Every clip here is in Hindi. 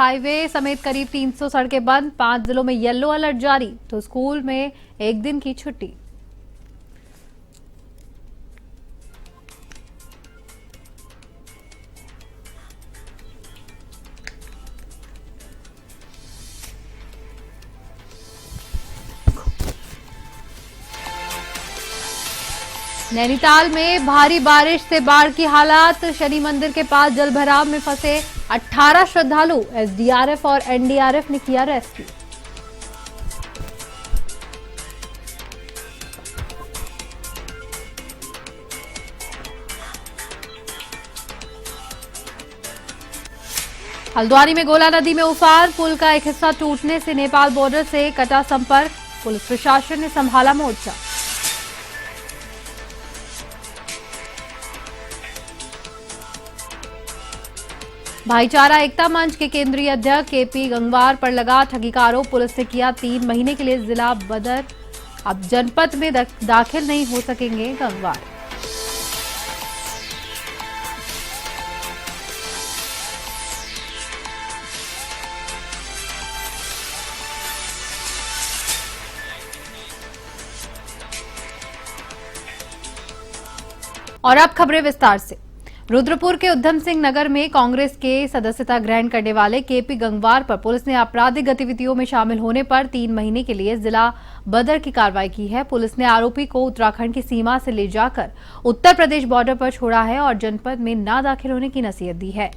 हाईवे समेत करीब 300 सड़कें बंद, 5 जिलों में येलो अलर्ट जारी, तो स्कूल में एक दिन की छुट्टी। नैनीताल में भारी बारिश से बाढ़ की हालात, शनि मंदिर के पास जलभराव में फंसे 18 श्रद्धालु, एसडीआरएफ और एनडीआरएफ ने किया रेस्क्यू। हल्द्वानी में गोला नदी में उफान, पुल का एक हिस्सा टूटने से नेपाल बॉर्डर से कटा संपर्क, पुलिस प्रशासन ने संभाला मोर्चा। भाईचारा एकता मंच के केंद्रीय अध्यक्ष केपी गंगवार पर लगा ठगी का आरोप, पुलिस ने किया 3 महीने के लिए जिला बदर, अब जनपद में दाखिल नहीं हो सकेंगे गंगवार। और अब खबरें विस्तार से। रुद्रपुर के उधम सिंह नगर में कांग्रेस के सदस्यता ग्रहण करने वाले केपी गंगवार पर पुलिस ने आपराधिक गतिविधियों में शामिल होने पर 3 महीने के लिए जिला बदर की कार्रवाई की है। पुलिस ने आरोपी को उत्तराखंड की सीमा से ले जाकर उत्तर प्रदेश बॉर्डर पर छोड़ा है और जनपद में न दाखिल होने की नसीहत दी है।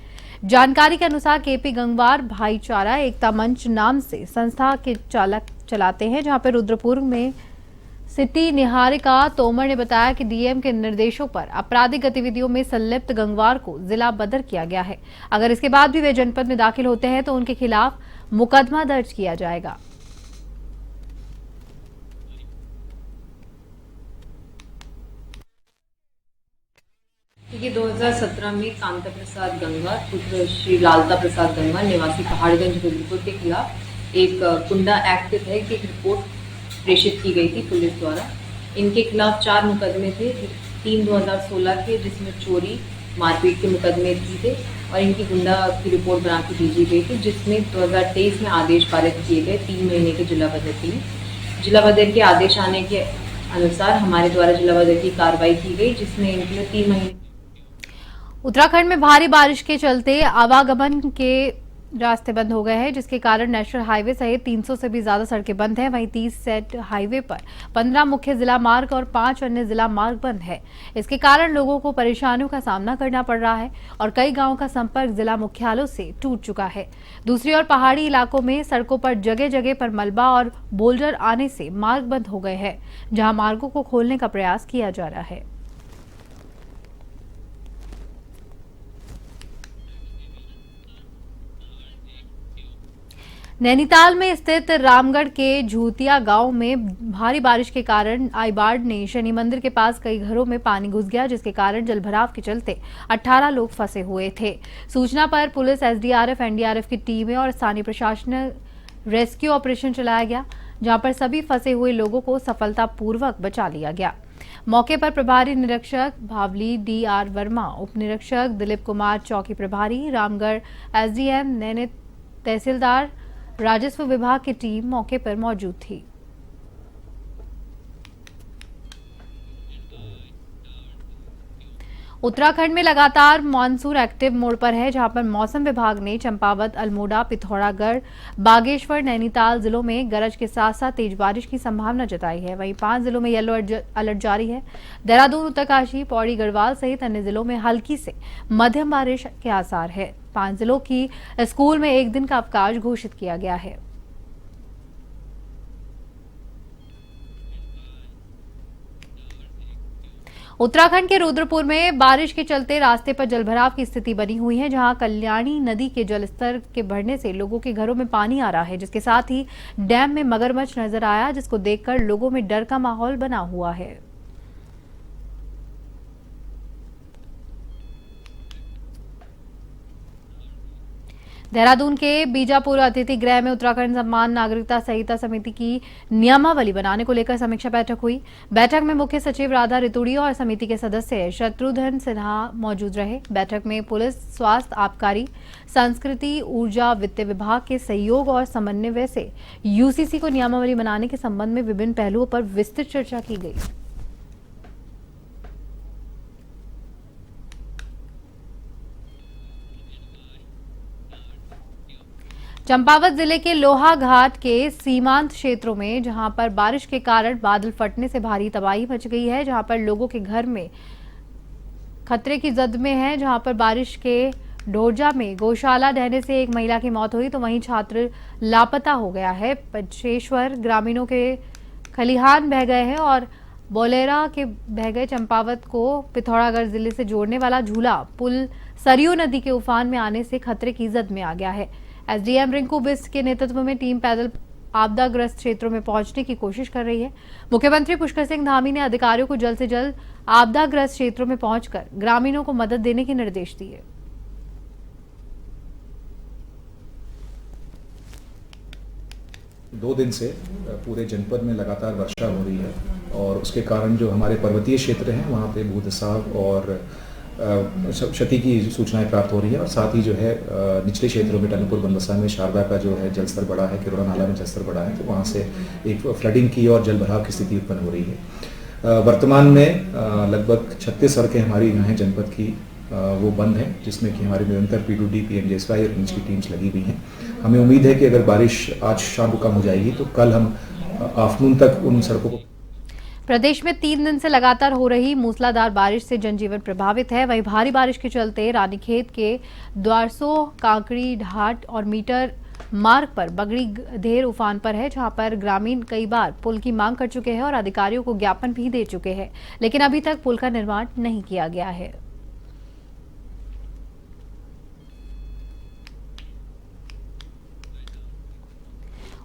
जानकारी के अनुसार केपी गंगवार भाईचारा एकता मंच नाम से संस्था के चालक चलाते हैं, जहां पर रुद्रपुर में सिटी निहारिका तोमर ने बताया कि डीएम के निर्देशों पर आपराधिक गतिविधियों में संलिप्त गंगवार को जिला बदर किया गया है। अगर इसके बाद भी वे जनपद में दाखिल होते हैं तो उनके खिलाफ मुकदमा दर्ज किया जाएगा। ये 2017 में कांता प्रसाद गंगवार पुत्र श्री लालता प्रसाद गंगवार निवासी पहाड़गंज रुद्रपुर के खिलाफ एक कुंडा एक्ट के तहत एक रिपोर्ट प्रेषित की गई थी पुलिस द्वारा। इनके खिलाफ 4 मुकदमे थे, 3 2016 के जिसमें चोरी मारपीट के मुकदमे थे और इनकी गुंडा की रिपोर्ट बना के भेजी गई थी, जिसमें 2023 में आदेश पारित किए गए 3 महीने के जिला बदर के लिए। जिला बदर के आदेश आने के अनुसार हमारे द्वारा जिला बदर की कार्रवाई की गई, जिसमें इनके लिए 3 महीने। उत्तराखंड में भारी बारिश के चलते आवागमन के रास्ते बंद हो गए हैं, जिसके कारण नेशनल हाईवे सहित 300 से भी ज्यादा सड़कें बंद हैं। वहीं 30 सेट हाईवे पर 15 मुख्य जिला मार्ग और 5 अन्य जिला मार्ग बंद है। इसके कारण लोगों को परेशानियों का सामना करना पड़ रहा है और कई गांवों का संपर्क जिला मुख्यालयों से टूट चुका है। दूसरी ओर पहाड़ी इलाकों में सड़कों पर जगह जगह पर मलबा और बोल्डर आने से मार्ग बंद हो गए हैं, जहां मार्गों को खोलने का प्रयास किया जा रहा है। नैनीताल में स्थित रामगढ़ के झूतिया गांव में भारी बारिश के कारण आई बाढ़ ने शनि मंदिर के पास कई घरों में पानी घुस गया, जिसके कारण जलभराव के चलते 18 लोग फंसे हुए थे। सूचना पर पुलिस, एसडीआरएफ, एनडीआरएफ की टीमें और स्थानीय प्रशासन रेस्क्यू ऑपरेशन चलाया गया, जहां पर सभी फंसे हुए लोगों को सफलतापूर्वक बचा लिया गया। मौके पर प्रभारी निरीक्षक भावली डीआर वर्मा, उप निरीक्षक दिलीप कुमार, चौकी प्रभारी रामगढ़, एसडीएम नैनीत, तहसीलदार, राजस्व विभाग की टीम मौके पर मौजूद थी। उत्तराखंड में लगातार मानसून एक्टिव मोड पर है, जहां पर मौसम विभाग ने चंपावत, अल्मोड़ा, पिथौरागढ़, बागेश्वर, नैनीताल जिलों में गरज के साथ साथ तेज बारिश की संभावना जताई है। वहीं 5 जिलों में येलो अलर्ट जारी है। देहरादून, उत्तरकाशी, पौड़ी, गढ़वाल सहित अन्य जिलों में हल्की से मध्यम बारिश के आसार है। 5 जिलों की स्कूल में एक दिन का अवकाश घोषित किया गया है। उत्तराखंड के रुद्रपुर में बारिश के चलते रास्ते पर जलभराव की स्थिति बनी हुई है, जहां कल्याणी नदी के जलस्तर के बढ़ने से लोगों के घरों में पानी आ रहा है, जिसके साथ ही डैम में मगरमच्छ नजर आया, जिसको देखकर लोगों में डर का माहौल बना हुआ है। देहरादून के बीजापुर अतिथि गृह में उत्तराखंड सम्मान नागरिकता संहिता समिति की नियमावली बनाने को लेकर समीक्षा बैठक हुई। बैठक में मुख्य सचिव राधा रितुड़ी और समिति के सदस्य शत्रुघ्न सिन्हा मौजूद रहे। बैठक में पुलिस, स्वास्थ्य, आबकारी, संस्कृति, ऊर्जा, वित्त विभाग के सहयोग और समन्वय से यूसीसी को नियमावली बनाने के संबंध में विभिन्न पहलुओं पर विस्तृत चर्चा की गई। चंपावत जिले के लोहा घाट के सीमांत क्षेत्रों में जहां पर बारिश के कारण बादल फटने से भारी तबाही मच गई है, जहां पर लोगों के घर में खतरे की जद में है, जहां पर बारिश के ढोरजा में गौशाला ढहने से एक महिला की मौत हुई तो वहीं छात्र लापता हो गया है। पंचेश्वर ग्रामीणों के खलिहान बह गए हैं और बोलेरा के बह गए। चंपावत को पिथौरागढ़ जिले से जोड़ने वाला झूला पुल सरयू नदी के उफान में आने से खतरे की जद में आ गया है। एसडीएम रिंकू बिस्ट के नेतृत्व में टीम पैदल आपदाग्रस्त क्षेत्रों में पहुंचने की कोशिश कर रही है। मुख्यमंत्री पुष्कर सिंह धामी ने अधिकारियों को जल्द से जल्द आपदाग्रस्त क्षेत्रों में पहुंचकर ग्रामीणों को मदद देने के निर्देश दिए। दो दिन से पूरे जनपद में लगातार वर्षा हो रही है और उसके कारण जो हमारे पर्वतीय क्षेत्र हैं वहाँ पे भूधसाव और क्षति की सूचनाएं प्राप्त हो रही है और साथ ही जो है निचले क्षेत्रों में टनकपुर बनबसा में शारदा का जो है जलस्तर बढ़ा है, किरोड़ा नाला में जलस्तर बढ़ा है, तो वहाँ से एक फ्लडिंग की और जलभराव की स्थिति उत्पन्न हो रही है। वर्तमान में लगभग 36 सड़कें हमारी यहाँ हैं जनपद की वो बंद हैं, जिसमें कि हमारे निरंतर पीडब्ल्यूडी, पीएमजेएसवाई और रेंज की टीम्स लगी हुई हैं। हमें उम्मीद है कि अगर बारिश आज शाम को कम हो जाएगी तो कल हम आफ्टरनून तक उन सड़कों को। प्रदेश में 3 दिन से लगातार हो रही मूसलाधार बारिश से जनजीवन प्रभावित है। वहीं भारी बारिश के चलते रानीखेत के द्वारसो, कांकड़ी, ढाट और मीटर मार्ग पर बगड़ी धेर उफान पर है, जहां पर ग्रामीण कई बार पुल की मांग कर चुके हैं और अधिकारियों को ज्ञापन भी दे चुके हैं, लेकिन अभी तक पुल का निर्माण नहीं किया गया है।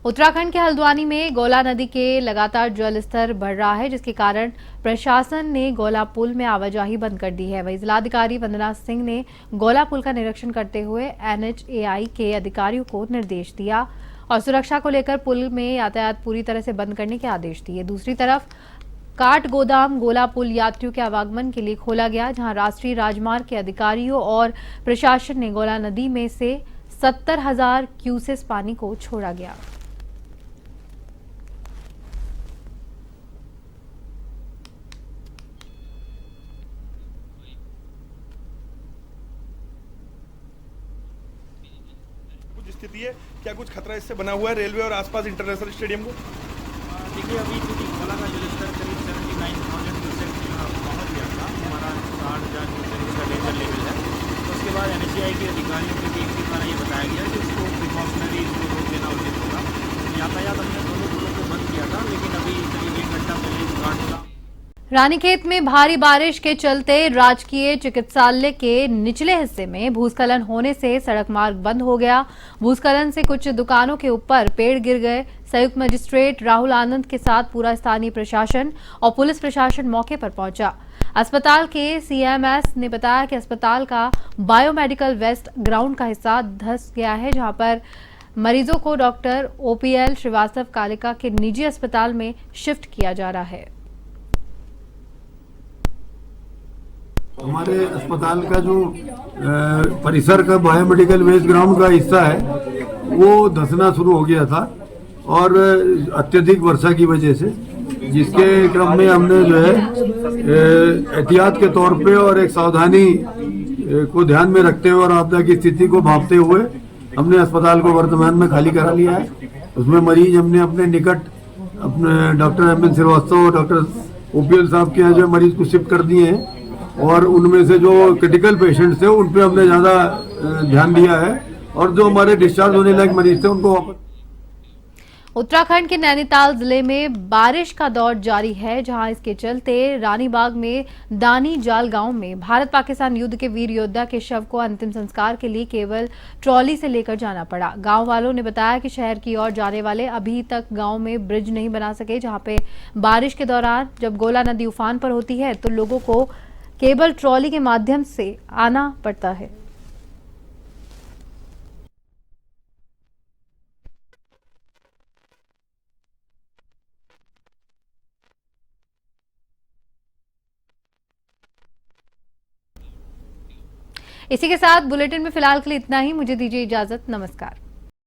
उत्तराखंड के हल्द्वानी में गौला नदी के लगातार जल स्तर बढ़ रहा है, जिसके कारण प्रशासन ने गौला पुल में आवाजाही बंद कर दी है। वहीं जिलाधिकारी वंदना सिंह ने गौला पुल का निरीक्षण करते हुए एनएचएआई के अधिकारियों को निर्देश दिया और सुरक्षा को लेकर पुल में यातायात पूरी तरह से बंद करने के आदेश दिए। दूसरी तरफ काठ गोदाम गोला पुल यात्रियों के आवागमन के लिए खोला गया, जहां राष्ट्रीय राजमार्ग के अधिकारियों और प्रशासन ने गौला नदी में से 70,000 क्यूसेस पानी को छोड़ा गया। स्थिति है, क्या कुछ खतरा इससे बना हुआ है रेलवे और आसपास इंटरनेशनल स्टेडियम को? देखिए, अभी चूँकि गोला का जलस्तर करीब 79,000 क्यूसेक पहुँच गया था, हमारा 60,000 क्यूसेक का डेंजर लेवल है। तो उसके बाद एनएचएआई के अधिकारियों की टीम के द्वारा ये बताया गया कि उसको प्रिकॉशनरी रोक देना उचित होगा। यातायात हमने दोनों पुलों को बंद किया था, लेकिन अभी करीब 1 घंटा पहले काठगोदाम रानीखेत में भारी बारिश के चलते राजकीय चिकित्सालय के निचले हिस्से में भूस्खलन होने से सड़क मार्ग बंद हो गया। भूस्खलन से कुछ दुकानों के ऊपर पेड़ गिर गए। संयुक्त मजिस्ट्रेट राहुल आनंद के साथ पूरा स्थानीय प्रशासन और पुलिस प्रशासन मौके पर पहुंचा। अस्पताल के सीएमएस ने बताया कि अस्पताल का बायोमेडिकल वेस्ट ग्राउंड का हिस्सा धंस गया है, जहां पर मरीजों को डॉक्टर ओपीएल श्रीवास्तव कालिका के निजी अस्पताल में शिफ्ट किया जा रहा है। हमारे अस्पताल का जो परिसर का बायोमेडिकल वेस्ट ग्राउंड का हिस्सा है वो धंसना शुरू हो गया था और अत्यधिक वर्षा की वजह से, जिसके क्रम में हमने जो है एहतियात के तौर पे और एक सावधानी को ध्यान में रखते हुए और आपदा की स्थिति को भांपते हुए हमने अस्पताल को वर्तमान में खाली करा लिया है। उसमें मरीज हमने अपने निकट अपने डॉक्टर एम एन श्रीवास्तव और डॉक्टर ओपीएल साहब के यहाँ जो मरीज को शिफ्ट कर दिए हैं और उनमें से जो क्रिटिकल पेशेंट्स थे उन पे हमने ज़्यादा ध्यान दिया है और जो हमारे डिस्चार्ज होने लायक मरीज थे उनको वापस। उत्तराखंड के नैनीताल जिले में बारिश का दौर जारी है, जहां इसके चलते रानीबाग में दानी जाल गांव में भारत पाकिस्तान युद्ध के वीर योद्धा के शव को अंतिम संस्कार के लिए केवल ट्रॉली से लेकर जाना पड़ा। गांव वालों ने बताया कि शहर की ओर जाने वाले अभी तक गांव में ब्रिज नहीं बना सके, जहां पे बारिश के दौरान जब गोला नदी उफान पर होती है तो लोगों को केबल ट्रॉली के माध्यम से आना पड़ता है। इसी के साथ बुलेटिन में फिलहाल के लिए इतना ही। मुझे दीजिए इजाजत। नमस्कार।